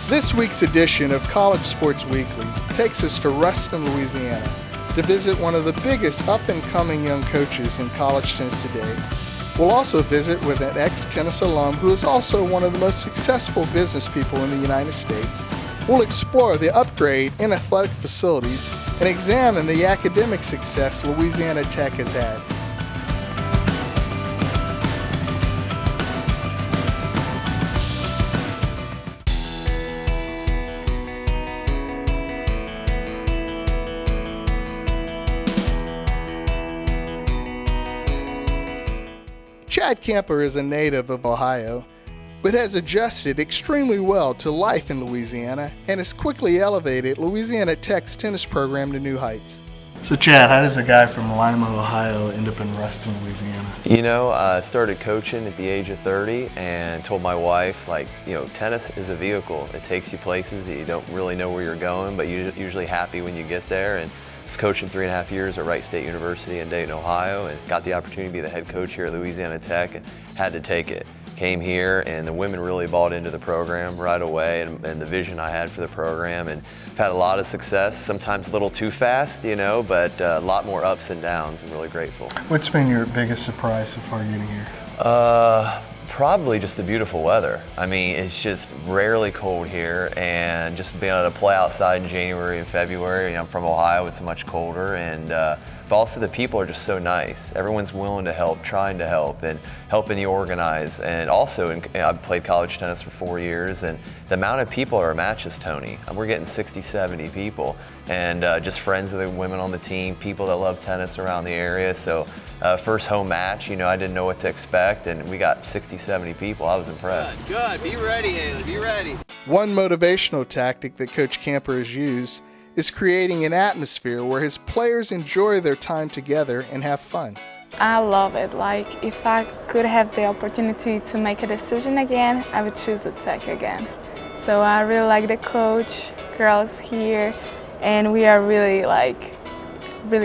This week's edition of College Sports Weekly takes us to Ruston, Louisiana, to visit one of the biggest up-and-coming young coaches in college tennis today. We'll also visit with an ex-tennis alum who is also one of the most successful business people in the United States. We'll explore the upgrade in athletic facilities and examine the academic success Louisiana Tech has had. Chad Camper is a native of Ohio, but has adjusted extremely well to life in Louisiana and has quickly elevated Louisiana Tech's tennis program to new heights. So Chad, how does a guy from Lima, Ohio end up in Ruston, Louisiana? You know, I started coaching at the age of 30 and told my wife, tennis is a vehicle. It takes you places that you don't really know where you're going, but you're usually happy when you get there. And I was coaching 3.5 years at Wright State University in Dayton, Ohio, and got the opportunity to be the head coach here at Louisiana Tech and had to take it. Came here and the women really bought into the program right away and the vision I had for the program, and I've had a lot of success, sometimes a little too fast, but a lot more ups and downs. I'm really grateful. What's been your biggest surprise so far getting here? Probably just the beautiful weather. I mean, it's just rarely cold here, and just being able to play outside in January and February. I'm from Ohio, it's much colder, and but also the people are just so nice. Everyone's willing to help, trying to help, and helping you organize. And also, I've played college tennis for 4 years, and the amount of people at our matches, Tony, we're getting 60, 70 people, and just friends of the women on the team, people that love tennis around the area. So first home match, I didn't know what to expect, and we got 60, 70 people. I was impressed. Good. Be ready, Haley. Be ready. One motivational tactic that Coach Camper has used is creating an atmosphere where his players enjoy their time together and have fun. I love it. If I could have the opportunity to make a decision again, I would choose the Tech again. So I really like the coach, girls here, and we are really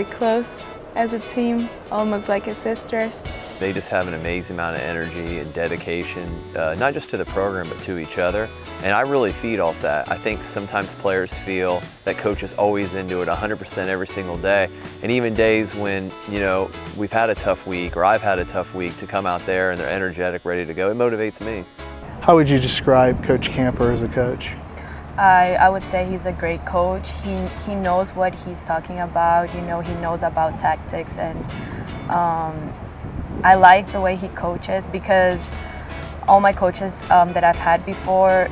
close as a team, almost like as sisters. They just have an amazing amount of energy and dedication, not just to the program, but to each other. And I really feed off that. I think sometimes players feel that coach is always into it 100% every single day. And even days when, we've had a tough week, or I've had a tough week, to come out there and they're energetic, ready to go, it motivates me. How would you describe Coach Camper as a coach? I would say he's a great coach. He knows what he's talking about. He knows about tactics, and I like the way he coaches, because all my coaches that I've had before,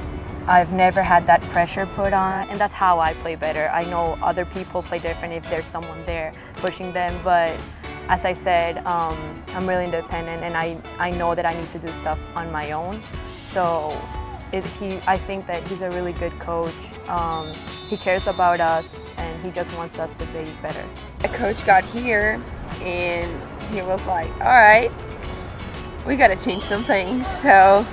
I've never had that pressure put on, and that's how I play better. I know other people play different if there's someone there pushing them, but as I said, I'm really independent, and I know that I need to do stuff on my own. So I think that he's a really good coach. He cares about us, and he just wants us to be better. A coach got here, and he was like, all right, we got to change some things. So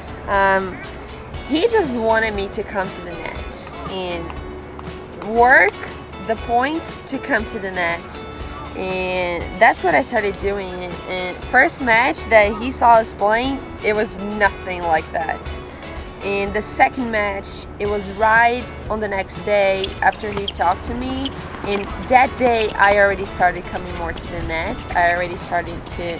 he just wanted me to come to the net and work the point to come to the net. And that's what I started doing. And first match that he saw us playing, it was nothing like that. In the second match, it was right on the next day after he talked to me. And that day, I already started coming more to the net. I already started to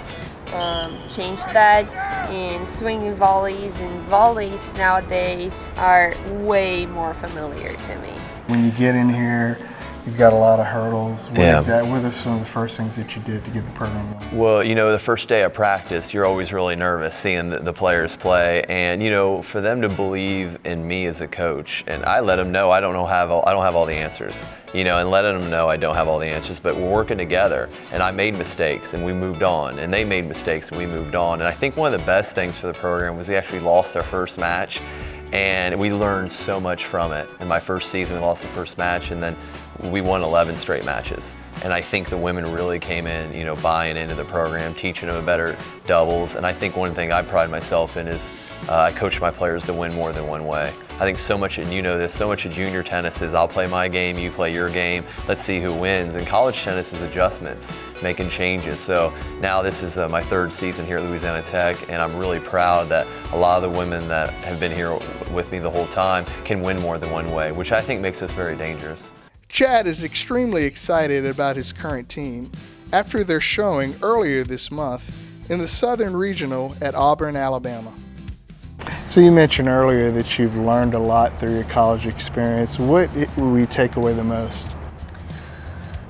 change that. And swinging volleys and volleys nowadays are way more familiar to me. When you get in here, you've got a lot of hurdles. What Yeah. What are some of the first things that you did to get the program going? Well, the first day of practice, you're always really nervous seeing the players play, and for them to believe in me as a coach, and I let them know I don't have all the answers, and letting them know I don't have all the answers, but we're working together, and I made mistakes and we moved on, and they made mistakes and we moved on. And I think one of the best things for the program was we actually lost our first match, and we learned so much from it. In my first season, we lost the first match, and then we won 11 straight matches. And I think the women really came in, buying into the program, teaching them a better doubles. And I think one thing I pride myself in is I coach my players to win more than one way. I think so much, and you know this, so much of junior tennis is I'll play my game, you play your game, let's see who wins. And college tennis is adjustments, making changes. So now this is my third season here at Louisiana Tech, and I'm really proud that a lot of the women that have been here with me the whole time can win more than one way, which I think makes us very dangerous. Chad is extremely excited about his current team after their showing earlier this month in the Southern Regional at Auburn, Alabama. So you mentioned earlier that you've learned a lot through your college experience. What will we take away the most?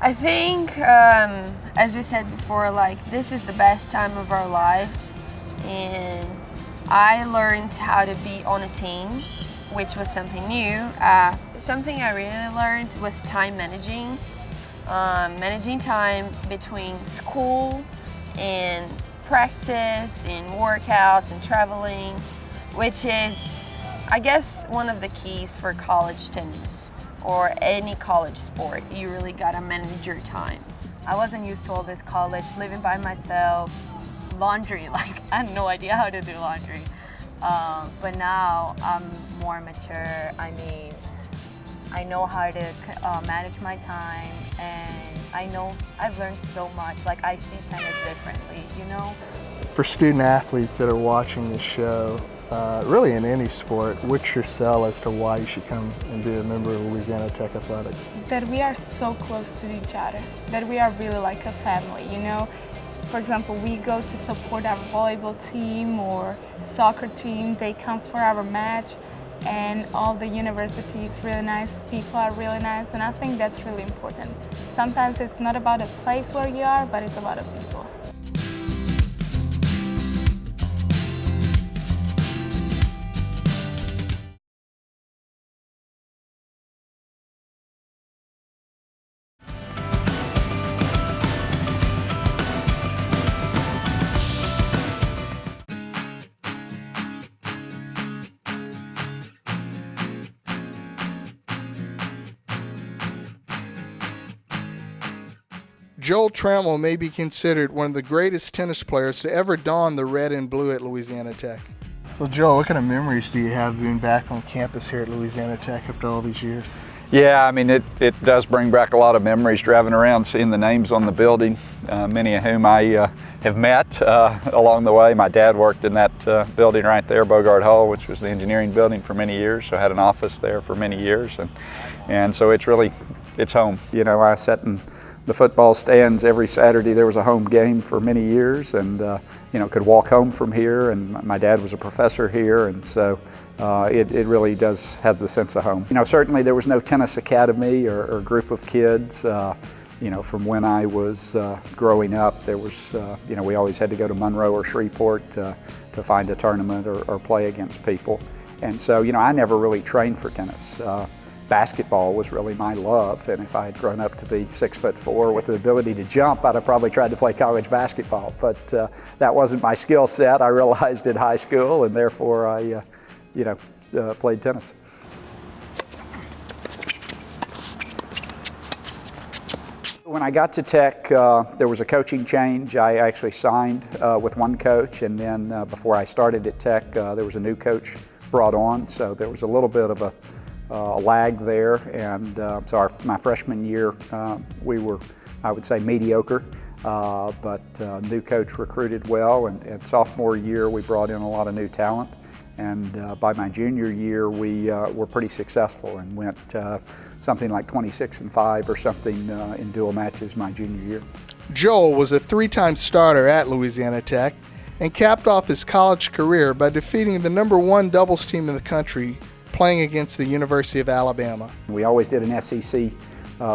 I think, as we said before, like, this is the best time of our lives, and I learned how to be on a team, which was something new. Something I really learned was time managing. Managing time between school and practice and workouts and traveling, which is, I guess, one of the keys for college tennis or any college sport. You really gotta manage your time. I wasn't used to all this college, living by myself, laundry, like I had no idea how to do laundry. But now I'm more mature. I mean, I know how to manage my time, and I've learned so much. Like, I see tennis differently, you know? For student athletes that are watching this show, really in any sport, what's your sell as to why you should come and be a member of Louisiana Tech Athletics? That we are so close to each other, that we are really like a family, you know? For example, we go to support our volleyball team or soccer team, they come for our match, and all the university is really nice, people are really nice, and I think that's really important. Sometimes it's not about a place where you are, but it's about the people. Joel Trammell may be considered one of the greatest tennis players to ever don the red and blue at Louisiana Tech. So Joel, what kind of memories do you have being back on campus here at Louisiana Tech after all these years? Yeah, I mean, it does bring back a lot of memories driving around, seeing the names on the building, many of whom I have met along the way. My dad worked in that building right there, Bogart Hall, which was the engineering building for many years, so I had an office there for many years, and so it's home. You know, I sat in the football stands every Saturday. There was a home game for many years, and you know, could walk home from here, and my dad was a professor here, and so it really does have the sense of home. You know, certainly there was no tennis academy or group of kids. You know, from when I was growing up, there was, you know, we always had to go to Monroe or Shreveport to find a tournament or play against people. And so, you know, I never really trained for tennis. Basketball was really my love, and if I had grown up to be 6'4" with the ability to jump, I'd have probably tried to play college basketball, but that wasn't my skill set. I realized in high school, and therefore I, you know, played tennis. When I got to Tech, there was a coaching change. I actually signed with one coach, and then before I started at Tech, there was a new coach brought on, so there was a little bit of a lag there, and so my freshman year we were, I would say, mediocre, but new coach recruited well, and sophomore year we brought in a lot of new talent, and by my junior year we were pretty successful and went something like 26-5 or something in dual matches my junior year. Joel was a three-time starter at Louisiana Tech and capped off his college career by defeating the #1 doubles team in the country, playing against the University of Alabama. We always did an SEC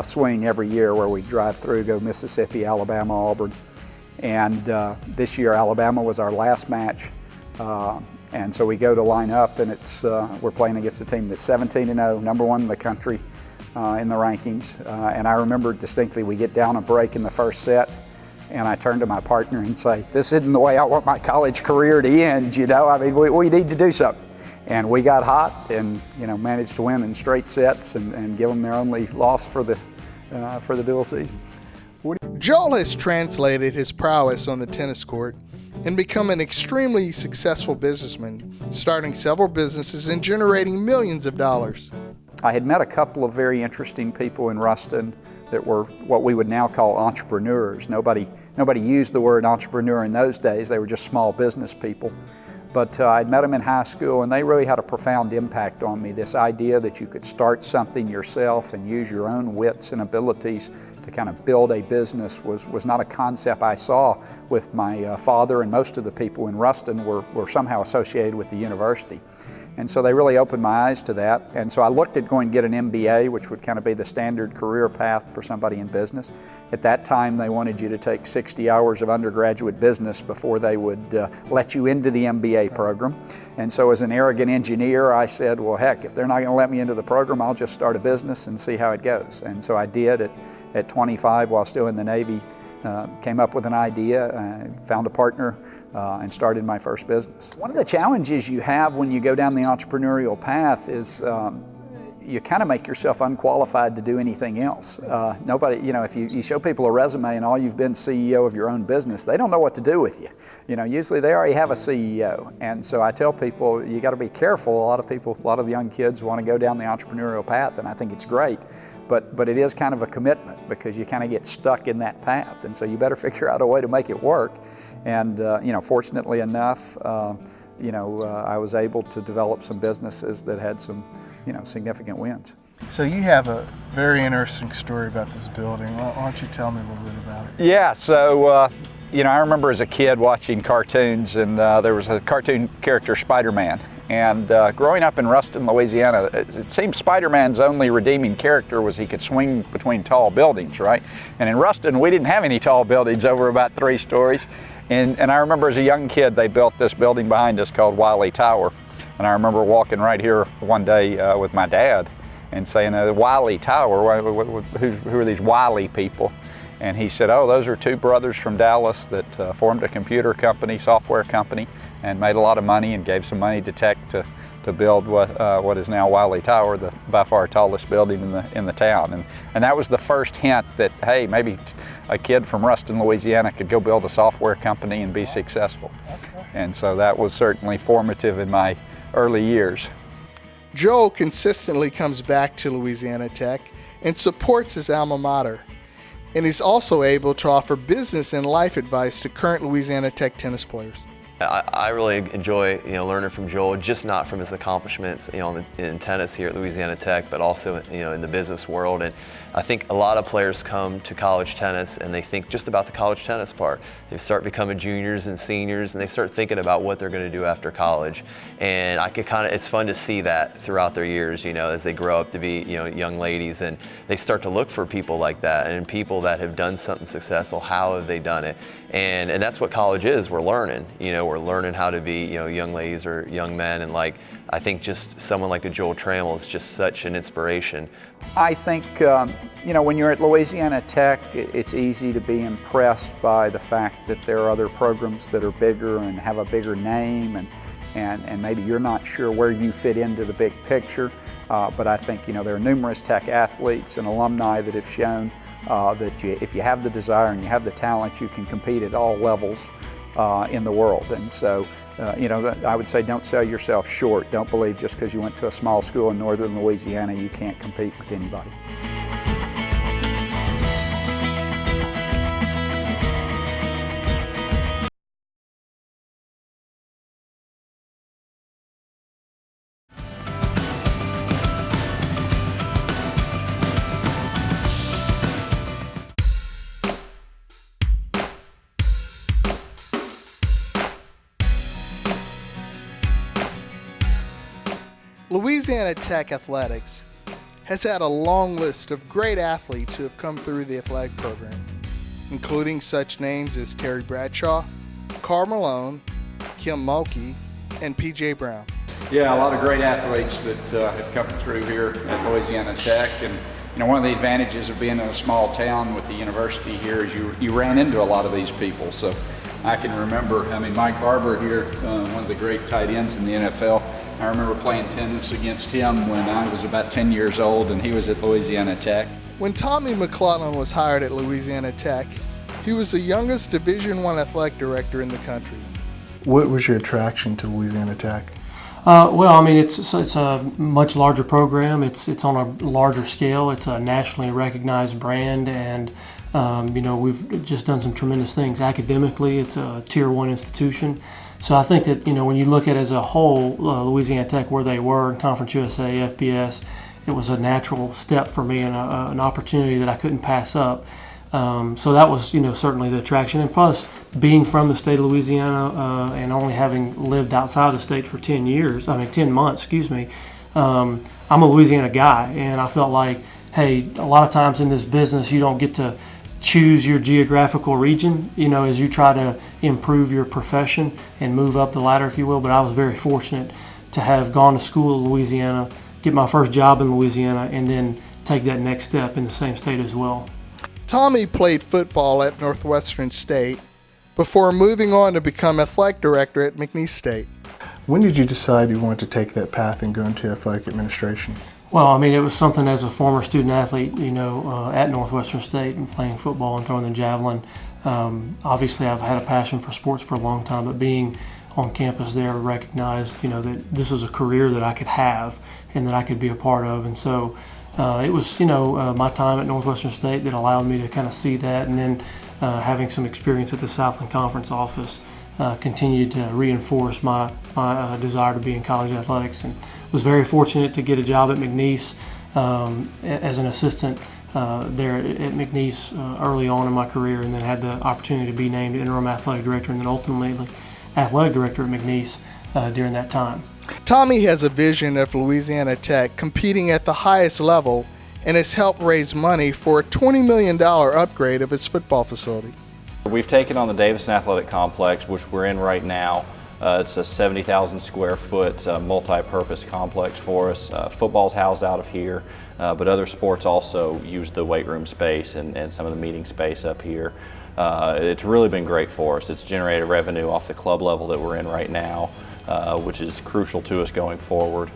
swing every year where we drive through, go Mississippi, Alabama, Auburn. And this year Alabama was our last match. And so we go to line up, and we're playing against a team that's 17-0, #1 in the country in the rankings. And I remember distinctly, we get down a break in the first set, and I turn to my partner and say, "This isn't the way I want my college career to end, you know, I mean, we need to do something." And we got hot and, you know, managed to win in straight sets and give them their only loss for the dual season. Joel has translated his prowess on the tennis court and become an extremely successful businessman, starting several businesses and generating millions of dollars. I had met a couple of very interesting people in Ruston that were what we would now call entrepreneurs. Nobody used the word entrepreneur in those days. They were just small business people. But I'd met them in high school, and they really had a profound impact on me. This idea that you could start something yourself and use your own wits and abilities to kind of build a business was not a concept I saw with my father, and most of the people in Ruston were somehow associated with the university. And so they really opened my eyes to that. And so I looked at going to get an MBA, which would kind of be the standard career path for somebody in business. At that time, they wanted you to take 60 hours of undergraduate business before they would let you into the MBA program. And so as an arrogant engineer, I said, well, heck, if they're not going to let me into the program, I'll just start a business and see how it goes. And so I did at 25 while still in the Navy. Came up with an idea, found a partner, and started my first business. One of the challenges you have when you go down the entrepreneurial path is you kind of make yourself unqualified to do anything else. Nobody, if you show people a resume and all you've been CEO of your own business, they don't know what to do with you. Usually they already have a CEO. And so I tell people, you got to be careful. A lot of the young kids want to go down the entrepreneurial path, and I think it's great. But it is kind of a commitment because you kind of get stuck in that path, and so you better figure out a way to make it work. And fortunately enough, I was able to develop some businesses that had some, significant wins. So you have a very interesting story about this building. Why don't you tell me a little bit about it? Yeah, so I remember as a kid watching cartoons, and there was a cartoon character, Spider-Man. And growing up in Ruston, Louisiana, it seemed Spider-Man's only redeeming character was he could swing between tall buildings, right? And in Ruston, we didn't have any tall buildings over about 3 stories. And I remember as a young kid, they built this building behind us called Wiley Tower. And I remember walking right here one day with my dad and saying, Wiley Tower, who are these Wiley people? And he said, oh, those are 2 brothers from Dallas that formed a computer company, software company, and made a lot of money and gave some money to tech to build what is now Wiley Tower, the by far tallest building in the town. And that was the first hint that, hey, maybe a kid from Ruston, Louisiana could go build a software company and be successful. And so that was certainly formative in my early years. Joel consistently comes back to Louisiana Tech and supports his alma mater. And he's also able to offer business and life advice to current Louisiana Tech tennis players. I really enjoy learning from Joel, just not from his accomplishments in tennis here at Louisiana Tech, but also in the business world. And I think a lot of players come to college tennis and they think just about the college tennis part. They start becoming juniors and seniors and they start thinking about what they're going to do after college. And it's fun to see that throughout their years, as they grow up to be young ladies, and they start to look for people like that and people that have done something successful. How have they done it? And that's what college is. We're learning. We're learning how to be young ladies or young men, and I think just someone like a Joel Trammell is just such an inspiration. I think when you're at Louisiana Tech, it's easy to be impressed by the fact that there are other programs that are bigger and have a bigger name, and maybe you're not sure where you fit into the big picture. But I think there are numerous Tech athletes and alumni that have shown that if you have the desire and you have the talent, you can compete at all levels in the world. And so, I would say don't sell yourself short. Don't believe just because you went to a small school in northern Louisiana you can't compete with anybody. Louisiana Tech Athletics has had a long list of great athletes who have come through the athletic program, including such names as Terry Bradshaw, Carl Malone, Kim Mulkey, and P.J. Brown. Yeah, a lot of great athletes that have come through here at Louisiana Tech. And one of the advantages of being in a small town with the university here is you ran into a lot of these people. So I can remember, Mike Barber here, one of the great tight ends in the NFL. I remember playing tennis against him when I was about 10 years old, and he was at Louisiana Tech. When Tommy McClellan was hired at Louisiana Tech, he was the youngest Division I athletic director in the country. What was your attraction to Louisiana Tech? Well, I mean, it's a much larger program. It's on a larger scale. It's a nationally recognized brand, and we've just done some tremendous things academically. It's a Tier 1 institution. So I think that when you look at it as a whole, Louisiana Tech, where they were in Conference USA, FBS, it was a natural step for me and an opportunity that I couldn't pass up. So that was, certainly the attraction. And plus, being from the state of Louisiana and only having lived outside the state for 10 months, I'm a Louisiana guy. And I felt like, hey, a lot of times in this business, you don't get to choose your geographical region, as you try to improve your profession and move up the ladder, if you will. But I was very fortunate to have gone to school in Louisiana, get my first job in Louisiana, and then take that next step in the same state as well. Tommy played football at Northwestern State before moving on to become athletic director at McNeese State. When did you decide you wanted to take that path and go into athletic administration? Well, I mean, it was something as a former student athlete, at Northwestern State and playing football and throwing the javelin. Obviously, I've had a passion for sports for a long time, but being on campus there, I recognized, that this was a career that I could have and that I could be a part of. And so it was, my time at Northwestern State that allowed me to kind of see that, and then having some experience at the Southland Conference office continued to reinforce my desire to be in college athletics, and was very fortunate to get a job at McNeese as an assistant there at McNeese early on in my career, and then had the opportunity to be named interim athletic director and then ultimately athletic director at McNeese during that time. Tommy has a vision of Louisiana Tech competing at the highest level and has helped raise money for a $20 million upgrade of its football facility. We've taken on the Davison Athletic Complex, which we're in right now. It's a 70,000 square foot multi-purpose complex for us. Football's housed out of here, but other sports also use the weight room space and some of the meeting space up here. It's really been great for us. It's generated revenue off the club level that we're in right now, which is crucial to us going forward.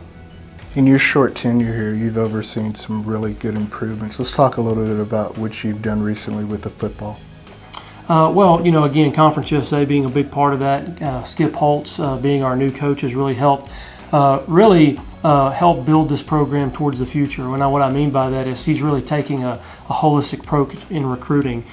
In your short tenure here, you've overseen some really good improvements. Let's talk a little bit about what you've done recently with the football. Well, again, Conference USA being a big part of that, Skip Holtz being our new coach has really helped help build this program towards the future. And what I mean by that is he's really taking a holistic approach in recruiting.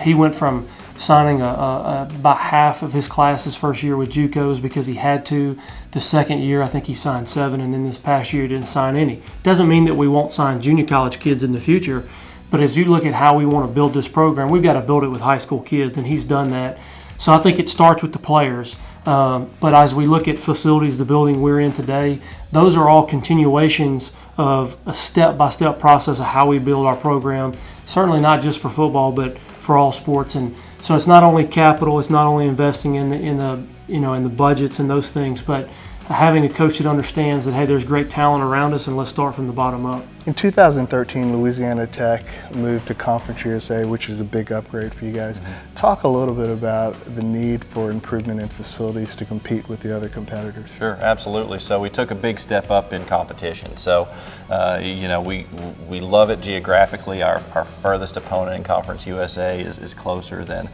He went from signing about half of his class his first year with JUCOs because he had to. The second year, I think he signed 7, and then this past year he didn't sign any. Doesn't mean that we won't sign junior college kids in the future, but as you look at how we want to build this program, we've got to build it with high school kids, and he's done that. So I think it starts with the players. But as we look at facilities, the building we're in today, those are all continuations of a step-by-step process of how we build our program, certainly not just for football, but for all sports. And so it's not only capital, it's not only investing in the budgets and those things, but having a coach that understands that, hey, there's great talent around us, and let's start from the bottom up. In 2013, Louisiana Tech moved to Conference USA, which is a big upgrade for you guys. Mm-hmm. Talk a little bit about the need for improvement in facilities to compete with the other competitors. Sure, absolutely. So we took a big step up in competition. So, we love it geographically. Our furthest opponent in Conference USA is closer than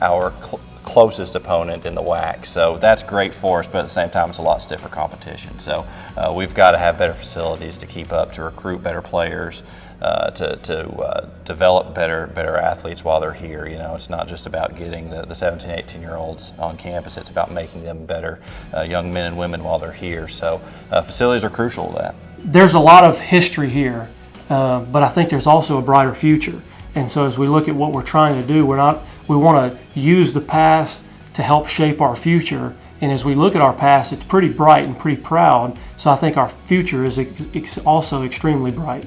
our closest opponent in the WAC. So that's great for us, but at the same time, it's a lot stiffer competition. So we've got to have better facilities to keep up, to recruit better players, to develop better athletes while they're here. It's not just about getting the 17, 18-year-olds on campus. It's about making them better young men and women while they're here. So facilities are crucial to that. There's a lot of history here, but I think there's also a brighter future. And so as we look at what we're trying to do, we want to use the past to help shape our future. And as we look at our past, it's pretty bright and pretty proud. So I think our future is also extremely bright.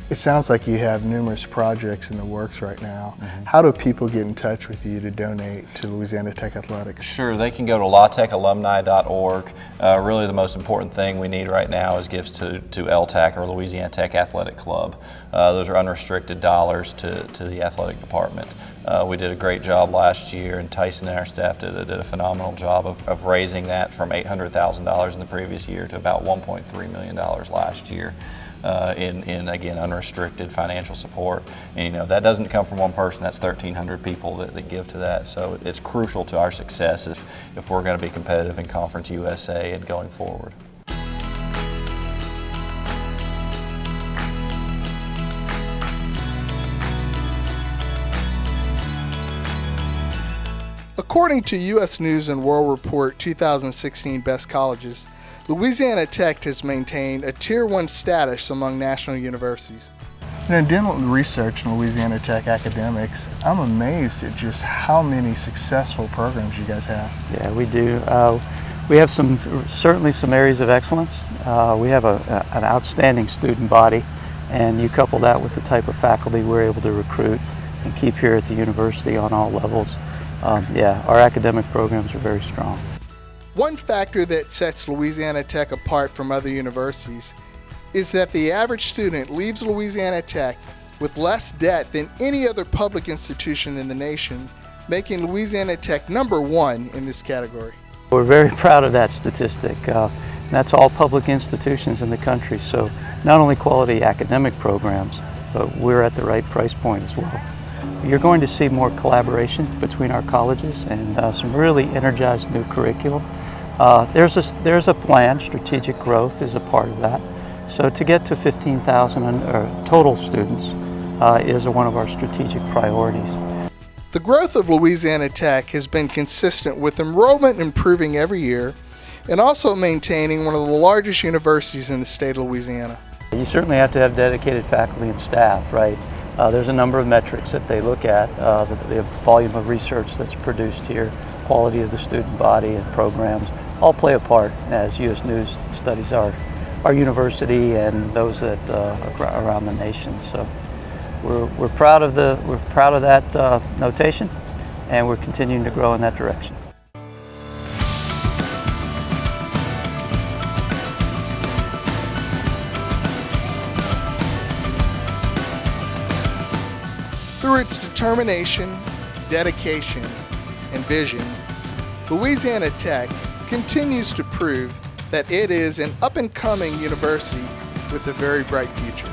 It sounds like you have numerous projects in the works right now. Mm-hmm. How do people get in touch with you to donate to Louisiana Tech Athletics? Sure, they can go to latechalumni.org. Really the most important thing we need right now is gifts to LTAC, or Louisiana Tech Athletic Club. Those are unrestricted dollars to the athletic department. We did a great job last year, and Tyson and our staff did a phenomenal job of raising that from $800,000 in the previous year to about $1.3 million last year. in again, unrestricted financial support. And that doesn't come from one person, that's 1,300 people that give to that. So it's crucial to our success if we're going to be competitive in Conference USA and going forward. According to U.S. News and World Report 2016 Best Colleges, Louisiana Tech has maintained a Tier 1 status among national universities. In doing research in Louisiana Tech academics, I'm amazed at just how many successful programs you guys have. Yeah, we do. We have certainly some areas of excellence. We have an outstanding student body, and you couple that with the type of faculty we're able to recruit and keep here at the university on all levels. Yeah, our academic programs are very strong. One factor that sets Louisiana Tech apart from other universities is that the average student leaves Louisiana Tech with less debt than any other public institution in the nation, making Louisiana Tech #1 in this category. We're very proud of that statistic. That's all public institutions in the country, so not only quality academic programs, but we're at the right price point as well. You're going to see more collaboration between our colleges and some really energized new curriculum. There's a plan. Strategic growth is a part of that. So to get to 15,000 total students is one of our strategic priorities. The growth of Louisiana Tech has been consistent, with enrollment improving every year and also maintaining one of the largest universities in the state of Louisiana. You certainly have to have dedicated faculty and staff, right? There's a number of metrics that they look at, the volume of research that's produced here, quality of the student body and programs, all play a part as U.S. News studies our university and those that around the nation. So we're proud of that notation, and we're continuing to grow in that direction. Through its determination, dedication, and vision, Louisiana Tech continues to prove that it is an up-and-coming university with a very bright future.